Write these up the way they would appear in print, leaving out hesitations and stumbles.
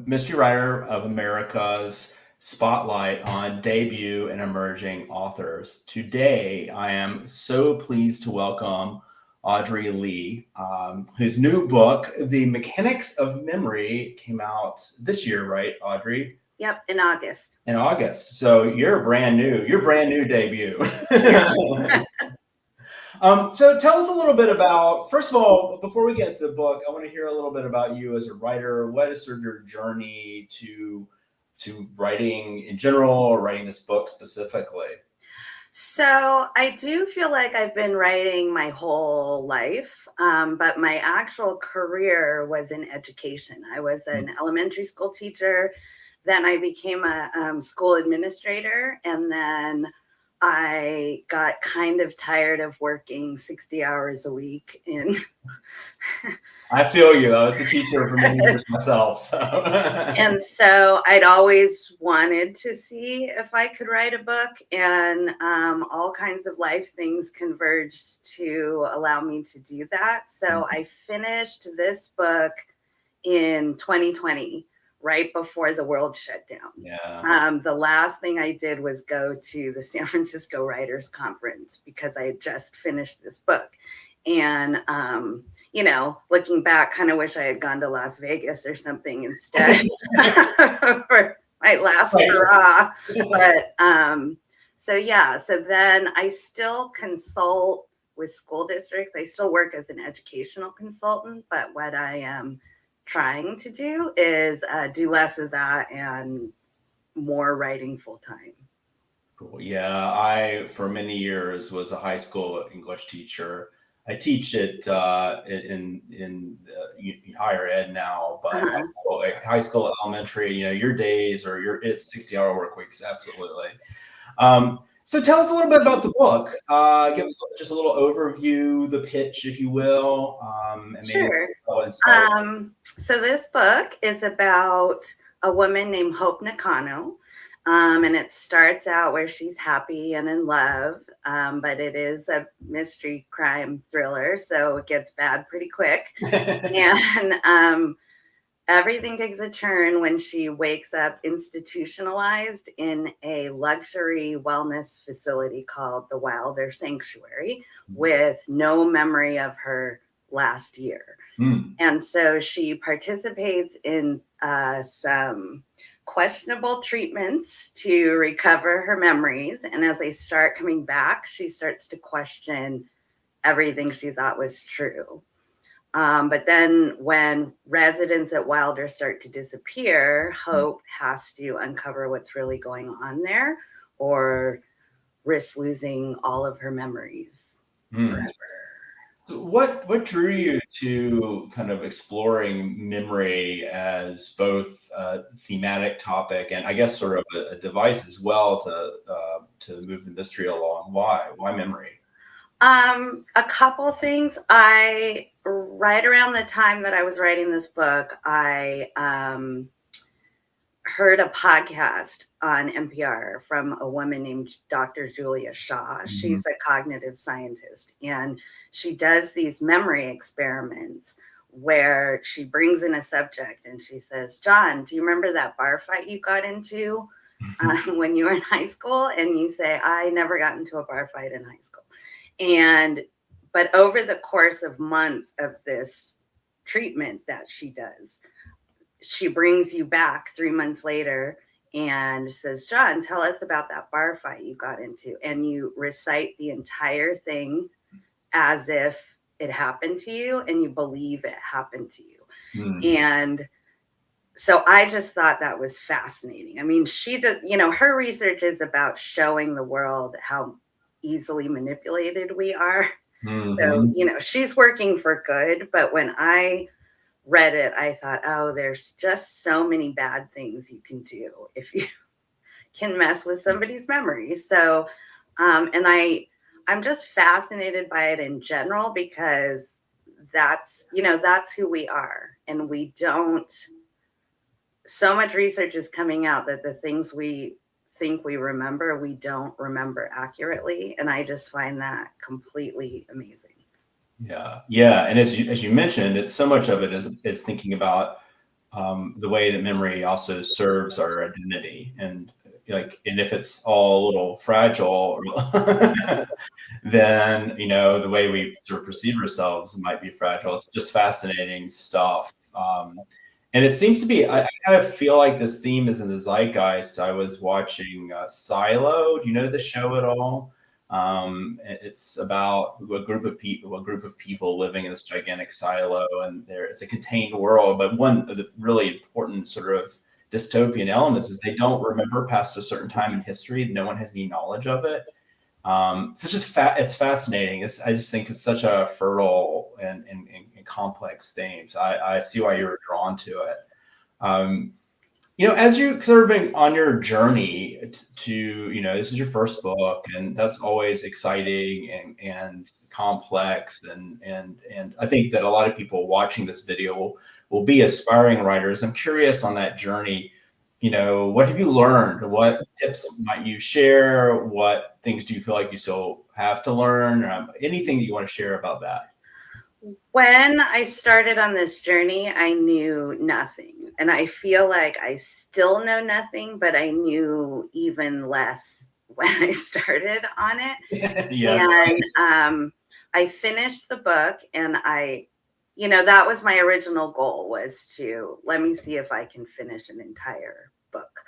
Mystery Writer of America's spotlight on debut and emerging authors. Today, I am so pleased to welcome Audrey Lee, whose new book, The Mechanics of Memory, came out this year, right, Audrey? Yep, in August. In August. So your brand new debut. So tell us a little bit about, first of all, before we get to the book, I want to hear a little bit about you as a writer. What is sort of your journey to writing in general, or writing this book specifically? So I do feel like I've been writing my whole life, but my actual career was in education. I was an elementary school teacher, then I became a school administrator, and then I got kind of tired of working 60 hours a week in. I feel you. I was a teacher for many years myself. So. And so I'd always wanted to see if I could write a book, and all kinds of life things converged to allow me to do that. So I finished this book in 2020. Right before the world shut down. Yeah. The last thing I did was go to the San Francisco Writers Conference because I had just finished this book. And, looking back, kind of wish I had gone to Las Vegas or something instead for my last hurrah. But so then I still consult with school districts. I still work as an educational consultant, but what I am trying to do is do less of that and more writing full time. Cool. Yeah, I for many years was a high school English teacher. I teach it in higher ed now, but high school, elementary. Your days or it's 60-hour work weeks, absolutely. So tell us a little bit about the book. Give us just a little overview, the pitch, if you will. And maybe sure. So this book is about a woman named Hope Nakano. And it starts out where she's happy and in love, but it is a mystery crime thriller, so it gets bad pretty quick. And everything takes a turn when she wakes up institutionalized in a luxury wellness facility called the Wilder Sanctuary with no memory of her last year. And so she participates in some questionable treatments to recover her memories. And as they start coming back, she starts to question everything she thought was true. But then when residents at Wilder start to disappear, Hope has to uncover what's really going on there or risk losing all of her memories forever. What drew you to kind of exploring memory as both a thematic topic and I guess sort of a device as well to move the mystery along? Why memory? A couple things. Right around the time that I was writing this book, I heard a podcast on NPR from a woman named Dr. Julia Shaw. She's a cognitive scientist, and she does these memory experiments where she brings in a subject and she says, John, do you remember that bar fight you got into when you were in high school? And you say, I never got into a bar fight in high school. But over the course of months of this treatment that she does, she brings you back 3 months later and says, John, tell us about that bar fight you got into. And you recite the entire thing as if it happened to you and you believe it happened to you. And so I just thought that was fascinating. I mean, she does, her research is about showing the world how easily manipulated we are. So, she's working for good. But when I read it, I thought, oh, there's just so many bad things you can do if you can mess with somebody's memories. So, and I'm just fascinated by it in general because that's who we are. And we don't, so much research is coming out that the things we think we remember, we don't remember accurately. And I just find that completely amazing. Yeah. And as you mentioned, it's so much of it is thinking about the way that memory also serves our identity. And and if it's all a little fragile, then, the way we sort of perceive ourselves might be fragile. It's just fascinating stuff. And it seems to be, I kind of feel like this theme is in the zeitgeist. I was watching Silo. Do you know the show at all? It's about a group of people living in this gigantic silo, and it's a contained world. But one of the really important sort of dystopian elements is they don't remember past a certain time in history. No one has any knowledge of it. It's fascinating. I just think it's such a fertile and complex theme. So I see why you were drawn to it. As you're sort of been on your journey to, this is your first book, and that's always exciting and complex. And I think that a lot of people watching this video will be aspiring writers. I'm curious on that journey. What have you learned? What tips might you share? What things do you feel like you still have to learn? Anything that you want to share about that? When I started on this journey, I knew nothing. And I feel like I still know nothing, but I knew even less when I started on it. Yes. And I finished the book, and that was my original goal, was to let me see if I can finish an entire book.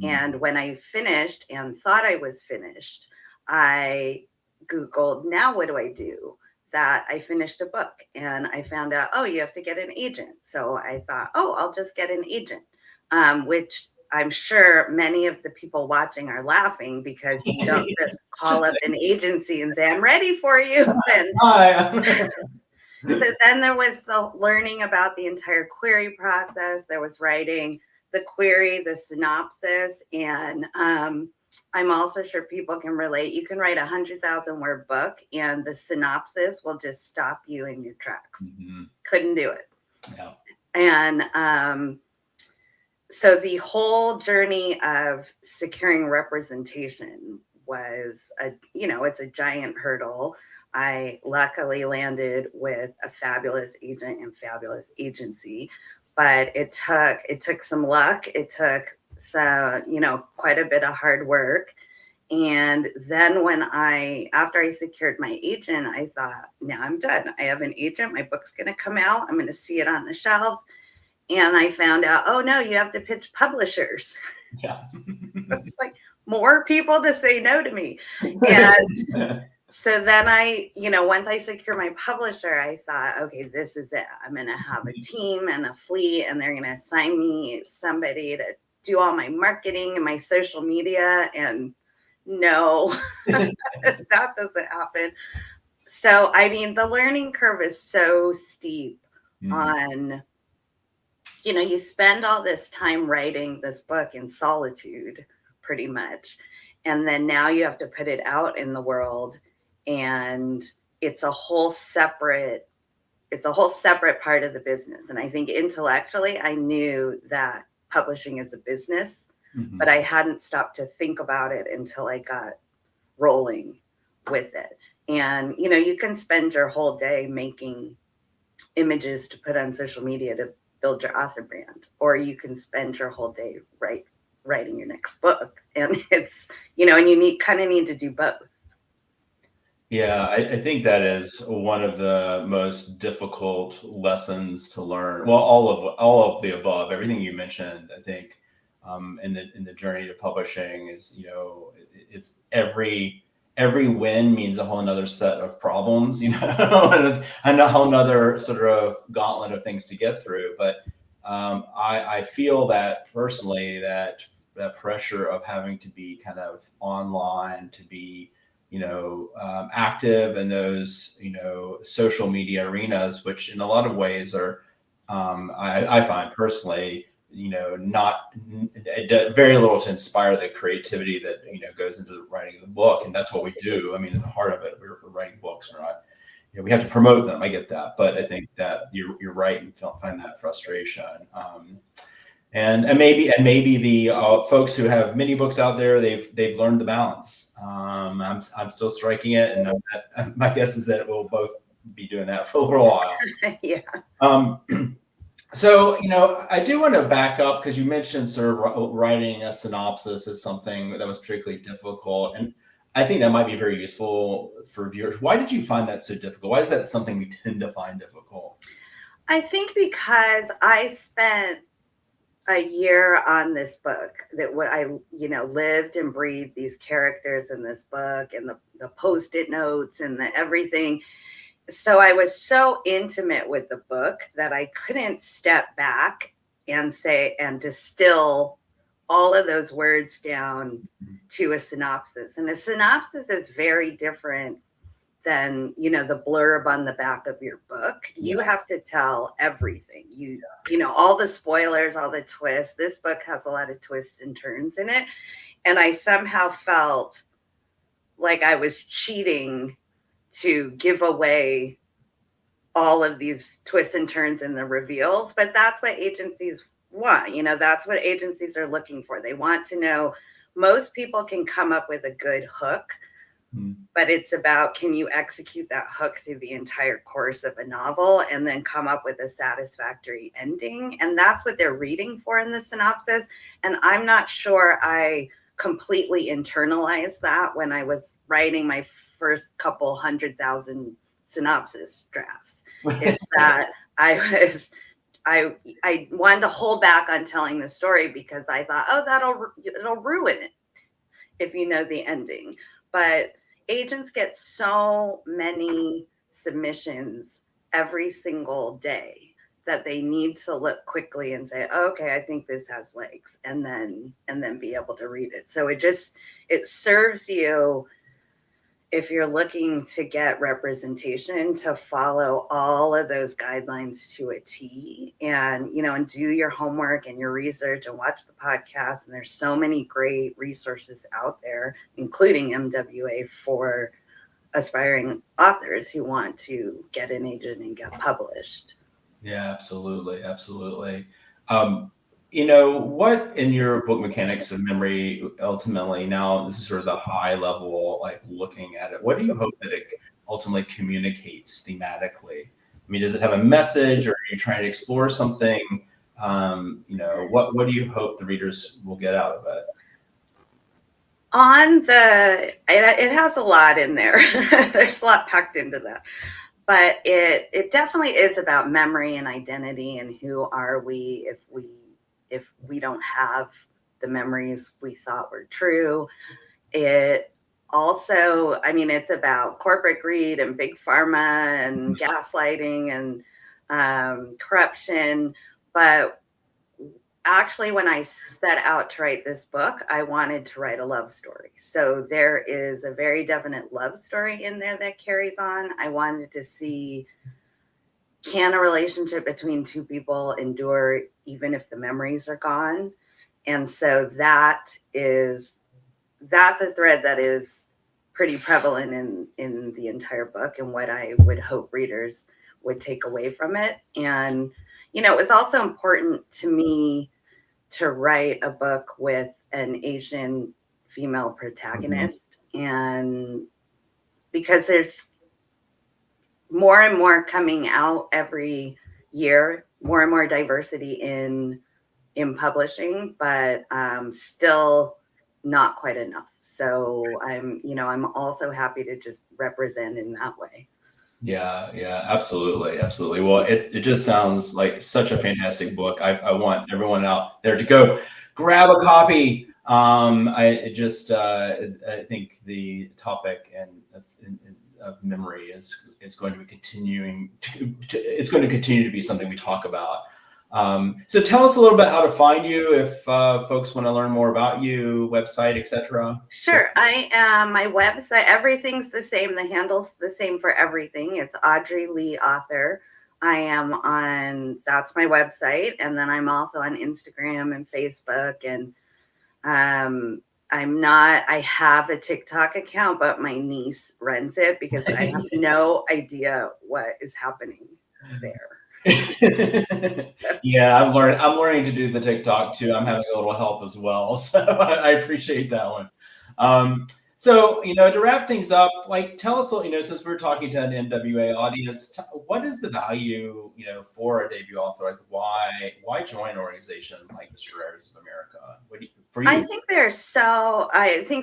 And when I finished and thought I was finished, I Googled, now what do I do? That I finished a book, and I found out, oh, you have to get an agent. So I thought, oh, I'll just get an agent, which I'm sure many of the people watching are laughing, because you don't just call up an agency and say, I'm ready for you. Hi. So then there was the learning about the entire query process. There was writing the query, the synopsis, and I'm also sure people can relate. You can write 100,000 word book, and the synopsis will just stop you in your tracks. Mm-hmm. Couldn't do it. Yeah. And so the whole journey of securing representation was it's a giant hurdle. I luckily landed with a fabulous agent and fabulous agency, but it took some luck. It took quite a bit of hard work. And then after I secured my agent, I thought, now I'm done. I have an agent. My book's going to come out. I'm going to see it on the shelves. And I found out, oh no, you have to pitch publishers. Yeah. It's like more people to say no to me. And so then once I secure my publisher, I thought, okay, this is it. I'm going to have a team and a fleet, and they're going to assign me somebody to do all my marketing and my social media. And no, that doesn't happen. So, the learning curve is so steep on, you spend all this time writing this book in solitude, pretty much. And then now you have to put it out in the world, and it's a whole separate part of the business. And I think intellectually, I knew that publishing is a business, but I hadn't stopped to think about it until I got rolling with it. And, you can spend your whole day making images to put on social media to build your author brand, or you can spend your whole day writing your next book. And it's, and you need to do both. Yeah, I think that is one of the most difficult lessons to learn. Well, all of the above, everything you mentioned, I think, in the journey to publishing is, it's every win means a whole another set of problems, and a whole another sort of gauntlet of things to get through. But I feel that personally, that pressure of having to be kind of online, to be active in those, social media arenas, which in a lot of ways are, I find personally, not very little to inspire the creativity that, goes into the writing of the book. And that's what we do. At the heart of it, we're writing books. We're not, we have to promote them. I get that. But I think that you're right, and find that frustration. And maybe the folks who have many books out there, they've learned the balance. I'm still striking it, and my guess is that we'll both be doing that for a little while. Yeah. So, I do want to back up because you mentioned sort of writing a synopsis as something that was particularly difficult. And I think that might be very useful for viewers. Why did you find that so difficult? Why is that something we tend to find difficult? I think because I spent a year on this book, that what I, lived and breathed these characters in this book, and the post-it notes and the everything. So I was so intimate with the book that I couldn't step back and distill all of those words down to a synopsis. And a synopsis is very different than, the blurb on the back of your book. You have to tell everything. All the spoilers, all the twists. This book has a lot of twists and turns in it. And I somehow felt like I was cheating to give away all of these twists and turns in the reveals, but that's what agencies want. That's what agencies are looking for. They want to know. Most people can come up with a good hook, but it's about, can you execute that hook through the entire course of a novel and then come up with a satisfactory ending? And that's what they're reading for in the synopsis. And I'm not sure I completely internalized that when I was writing my first couple 100,000 synopsis drafts. It's that I wanted to hold back on telling the story because I thought, oh, it'll ruin it if you know the ending. But agents get so many submissions every single day that they need to look quickly and say, okay, I think this has legs, and then be able to read it. So it serves you, if you're looking to get representation, to follow all of those guidelines to a T, and, and do your homework and your research and watch the podcast. And there's so many great resources out there, including MWA, for aspiring authors who want to get an agent and get published. Yeah, absolutely. Absolutely. What in your book Mechanics of Memory, ultimately, now this is sort of the high level, like looking at it, what do you hope that it ultimately communicates thematically? I mean, does it have a message, or are you trying to explore something? What do you hope the readers will get out of it? It has a lot in there. There's a lot packed into that. But it definitely is about memory and identity, and who are we if we don't have the memories we thought were true. It also, it's about corporate greed and big pharma and gaslighting and corruption. But actually, when I set out to write this book, I wanted to write a love story. So there is a very definite love story in there that carries on. I wanted to see, can a relationship between two people endure even if the memories are gone? And so that's a thread that is pretty prevalent in the entire book, and what I would hope readers would take away from it. And, it's also important to me to write a book with an Asian female protagonist. And because there's more and more coming out every year, more and more diversity in publishing, but still not quite enough. So I'm also happy to just represent in that way. Yeah, absolutely. Absolutely. Well, it just sounds like such a fantastic book. I want everyone out there to go grab a copy. I think the topic of memory is going to be it's going to continue to be something we talk about. So tell us a little bit how to find you if folks want to learn more about you, website, etc. Sure. I am, my website, everything's the same. The handle's the same for everything. It's Audrey Lee Author. That's my website. And then I'm also on Instagram and Facebook. And I have a TikTok account, but my niece runs it because I have no idea what is happening there. Yeah, I'm learning to do the TikTok too. I'm having a little help as well. So I appreciate that one. So, to wrap things up, like tell us, since we're talking to an MWA audience, what is the value, for a debut author? Like why join an organization like the Literary of America? For you? I think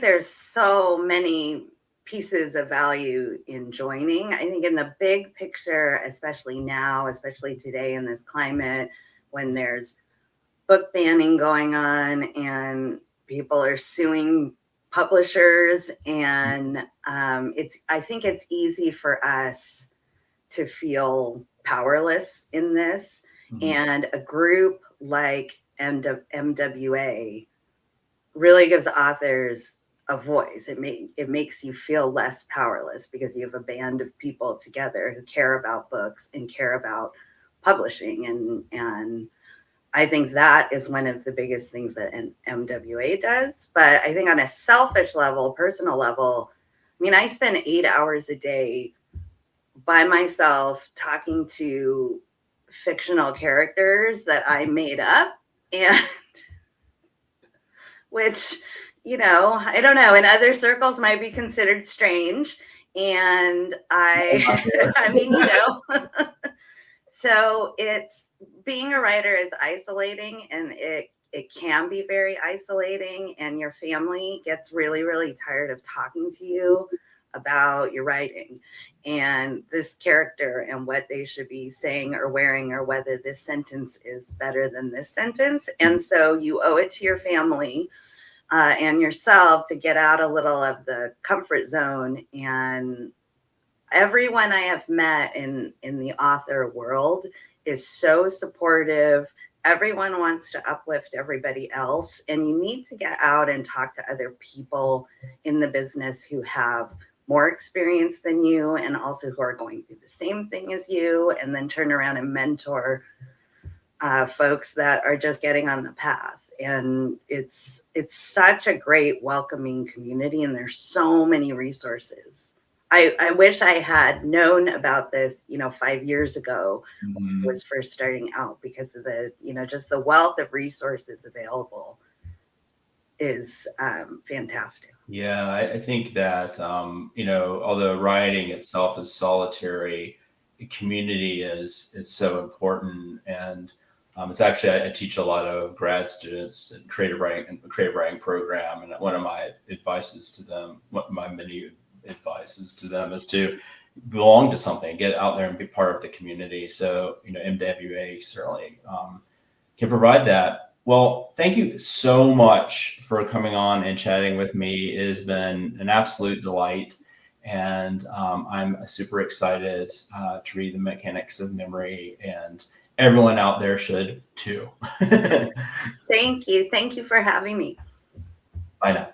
there's so many pieces of value in joining. I think in the big picture, especially now, especially today in this climate, when there's book banning going on and people are suing publishers, and I think it's easy for us to feel powerless in this. Mm-hmm. And a group like MWA really gives authors a voice. It makes you feel less powerless because you have a band of people together who care about books and care about publishing, and I think that is one of the biggest things that an MWA does. But I think on a selfish level, personal level, I mean, I spend 8 hours a day by myself talking to fictional characters that I made up, and which, I don't know, in other circles might be considered strange. And I mean, so it's, being a writer is isolating, and it can be very isolating, and your family gets really, really tired of talking to you about your writing and this character and what they should be saying or wearing, or whether this sentence is better than this sentence. And so you owe it to your family and yourself to get out a little of the comfort zone. And everyone I have met in the author world is so supportive. Everyone wants to uplift everybody else. And you need to get out and talk to other people in the business who have more experience than you, and also who are going through the same thing as you, and then turn around and mentor folks that are just getting on the path. And it's such a great welcoming community, and there's so many resources. I wish I had known about this, 5 years ago when I was first starting out, because of the, just the wealth of resources available is fantastic. Yeah, I think that, although writing itself is solitary, community is so important. And it's actually, I teach a lot of grad students in creative writing program. And one of my advices to them, my many advices to them, is to belong to something, get out there and be part of the community. So, MWA certainly can provide that. Well, thank you so much for coming on and chatting with me. It has been an absolute delight. And I'm super excited to read The Mechanics of Memory, and everyone out there should too. Thank you. Thank you for having me. Bye now.